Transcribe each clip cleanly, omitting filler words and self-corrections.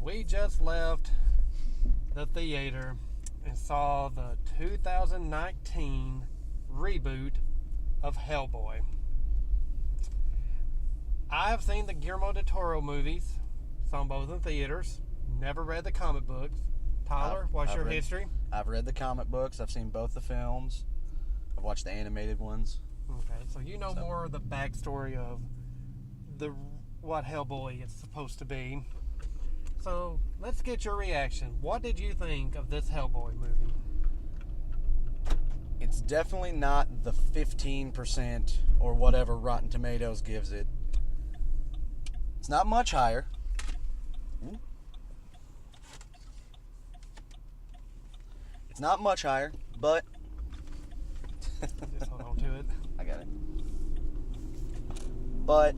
We just left the theater and saw the 2019 reboot of Hellboy. I have seen the Guillermo del Toro movies, saw them both in theaters, never read the comic books. Tyler, what's your history? I've read the comic books, I've seen both the films, I've watched the animated ones. Okay, so you know more of the backstory of what Hellboy is supposed to be. So let's get your reaction. What did you think of this Hellboy movie? It's definitely not the 15% or whatever Rotten Tomatoes gives it. It's not much higher. It's not much higher, but Just hold on to it. I got it. But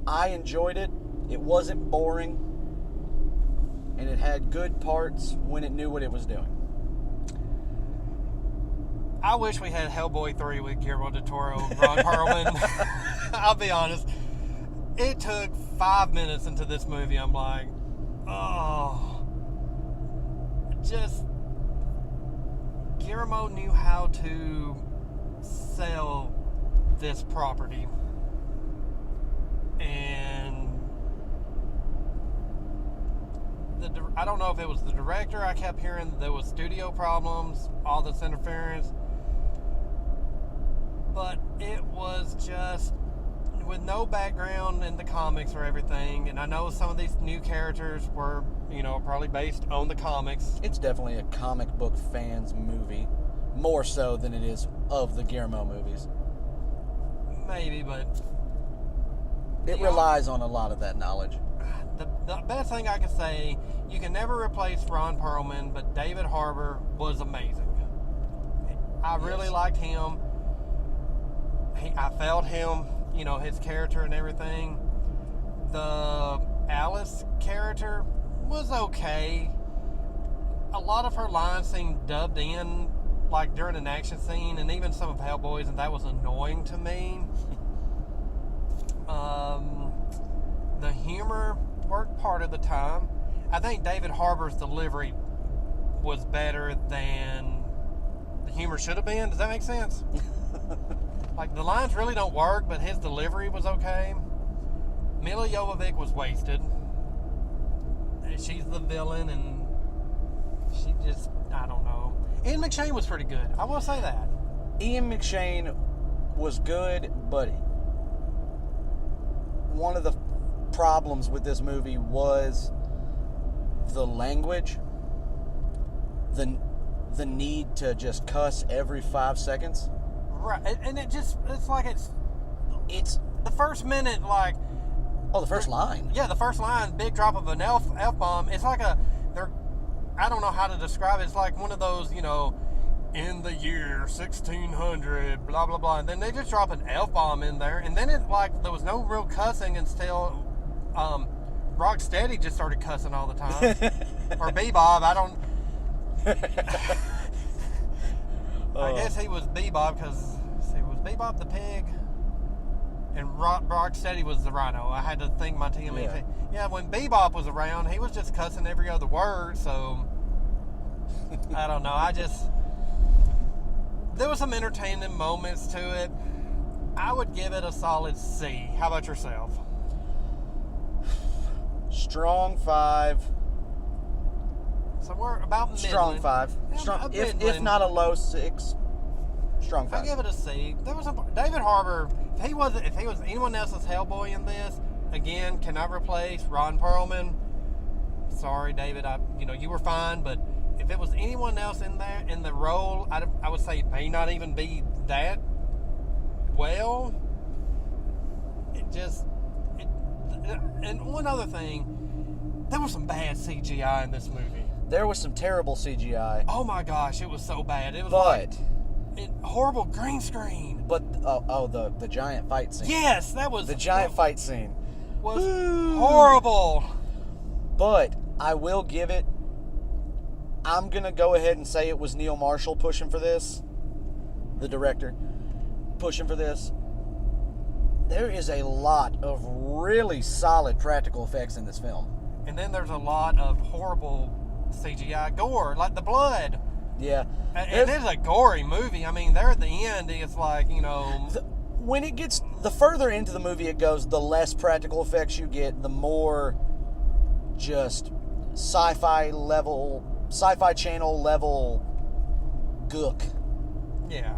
I enjoyed it. It wasn't boring, and it had good parts when it knew what it was doing. I wish we had Hellboy 3 with Guillermo del Toro, Ron Perlman. I'll be honest. It took 5 minutes into this movie. I'm like, oh. Just, Guillermo knew how to sell this property. And I don't know if it was the director. I kept hearing that there was studio problems, all this interference. But it was just with no background in the comics or everything. And I know some of these new characters were, probably based on the comics. It's definitely a comic book fans movie, more so than it is of the Guillermo movies. Maybe, but it relies on a lot of that knowledge. The best thing I can say, you can never replace Ron Perlman, but David Harbour was amazing. I really liked him. I felt him, his character and everything. The Alice character was okay. A lot of her lines seemed dubbed in, like during an action scene, and even some of Hellboy's, and that was annoying to me. The humor worked part of the time. I think David Harbour's delivery was better than the humor should have been. Does that make sense? Like, the lines really don't work, but his delivery was okay. Mila Jovovich was wasted. She's the villain, and she just, I don't know. Ian McShane was pretty good. I will say that. Ian McShane was good, but one of the problems with this movie was the language, the need to just cuss every 5 seconds. Right, and it's like it's the first minute, like, the first line. Yeah, the first line, big drop of an F-bomb. It's like I don't know how to describe it. It's like one of those, in the year 1600, blah, blah, blah. And then they just drop an F-bomb in there. And then there was no real cussing until Rocksteady just started cussing all the time. Or Bebop, I don't... I guess he was Bebop because it was Bebop the pig and Rocksteady was the rhino. I had to think my TME. Yeah, when Bebop was around, he was just cussing every other word, so I don't know. There was some entertaining moments to it. I would give it a solid C. How about yourself? Strong 5. So we're about middling. Strong 5. Strong, if not a low 6. Strong 5. I give it a C. There was David Harbour. If he was anyone else's Hellboy in this, again, cannot replace Ron Perlman. Sorry, David. You were fine, but if it was anyone else in there in the role, I would say it may not even be that well. And one other thing, there was some bad CGI in this movie. There was some terrible CGI. Oh my gosh, it was so bad. It was horrible green screen. But the giant fight scene. Yes, that was the giant fight scene. Was horrible. But I will give it. I'm gonna go ahead and say it was Neil Marshall pushing for this, the director, pushing for this. There is a lot of really solid practical effects in this film. And then there's a lot of horrible CGI gore, like the blood. Yeah. And it is a gory movie. I mean, there at the end, it's like, When it gets, the further into the movie it goes, the less practical effects you get, the more just sci-fi channel level gook. Yeah.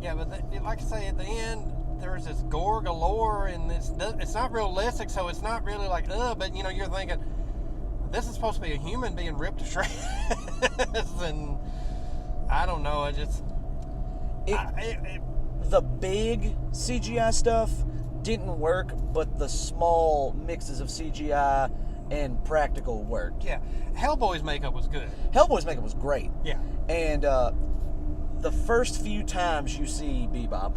Yeah, but like I say, at the end, there's this gore galore, and it's not realistic, so it's not really like, but you're thinking, this is supposed to be a human being ripped to shreds, and I don't know, the big CGI stuff didn't work, but the small mixes of CGI and practical worked. Yeah. Hellboy's makeup was good. Hellboy's makeup was great. Yeah. And the first few times you see Bebop,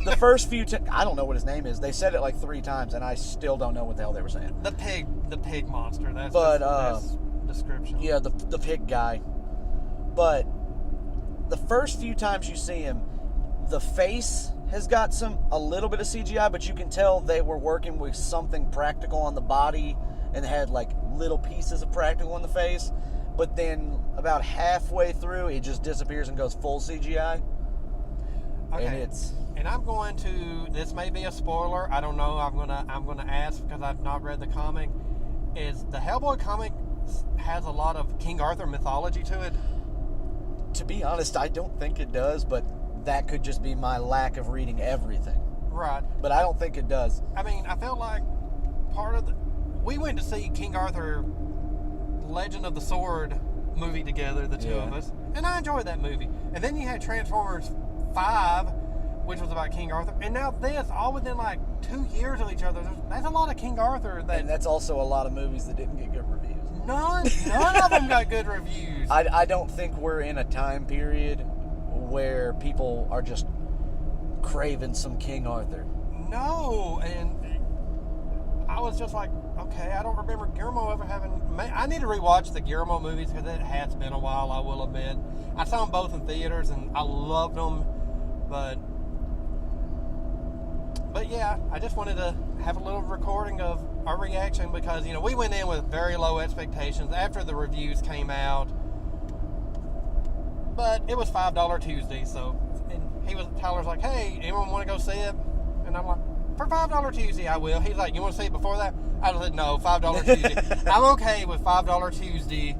the first few times, I don't know what his name is. They said it like 3 times, and I still don't know what the hell they were saying. The pig monster. That's but, the best description. Yeah, the pig guy. But the first few times you see him, the face has got a little bit of CGI, but you can tell they were working with something practical on the body and had like little pieces of practical on the face. But then about halfway through, it just disappears and goes full CGI. Okay. And I'm going to. This may be a spoiler. I don't know. I'm gonna ask because I've not read the comic. Is the Hellboy comic has a lot of King Arthur mythology to it? To be honest, I don't think it does, but that could just be my lack of reading everything. Right. But I don't think it does. I mean, I felt like we went to see King Arthur Legend of the Sword movie together, the two of us, and I enjoyed that movie. And then you had Transformers 5, which was about King Arthur, and now this, all within like 2 years of each other. That's a lot of King Arthur. And that's also a lot of movies that didn't get good reviews. None of them got good reviews. I don't think we're in a time period where people are just craving some King Arthur. No, and I was just like, okay, I don't remember Guillermo ever having. I need to rewatch the Guillermo movies because it has been a while, I will admit. I saw them both in theaters and I loved them, but yeah, I just wanted to have a little recording of our reaction because, we went in with very low expectations after the reviews came out. But it was $5 Tuesday, so Tyler's like, hey, anyone want to go see it? And I'm like, for $5 Tuesday, I will. He's like, you want to see it before that? I was like, no, $5 Tuesday. I'm okay with $5 Tuesday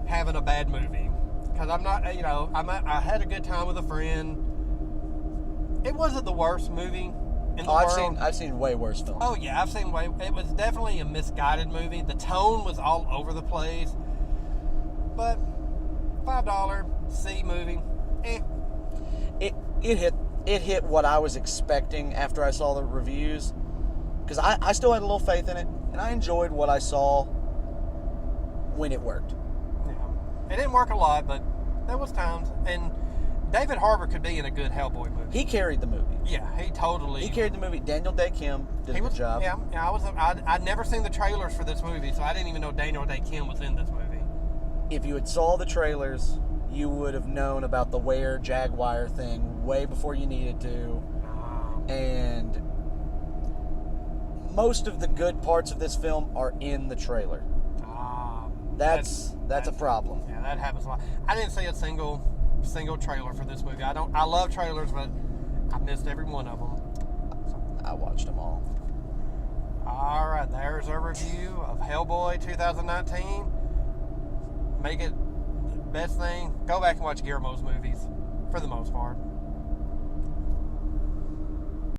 having a bad movie. Because I'm not, I had a good time with a friend. It wasn't the worst movie in the world. I've seen way worse films. Oh, yeah, I've seen it was definitely a misguided movie. The tone was all over the place. But $5 C movie, It hit what I was expecting after I saw the reviews, because I still had a little faith in it, and I enjoyed what I saw when it worked. Yeah, it didn't work a lot, but there was times, and David Harbour could be in a good Hellboy movie. He carried the movie. Yeah, he carried the movie. Daniel Day Kim did a good job. Yeah, I'd never seen the trailers for this movie, so I didn't even know Daniel Day Kim was in this movie. If you had saw the trailers, you would have known about the Were Jaguar thing way before you needed to. And most of the good parts of this film are in the trailer. That's a problem. Yeah, that happens a lot. I didn't see a single trailer for this movie. I love trailers, but I missed every one of them. So. I watched them all. All right, there's our review of Hellboy 2019. Make it best thing. Go back and watch Guillermo's movies for the most part.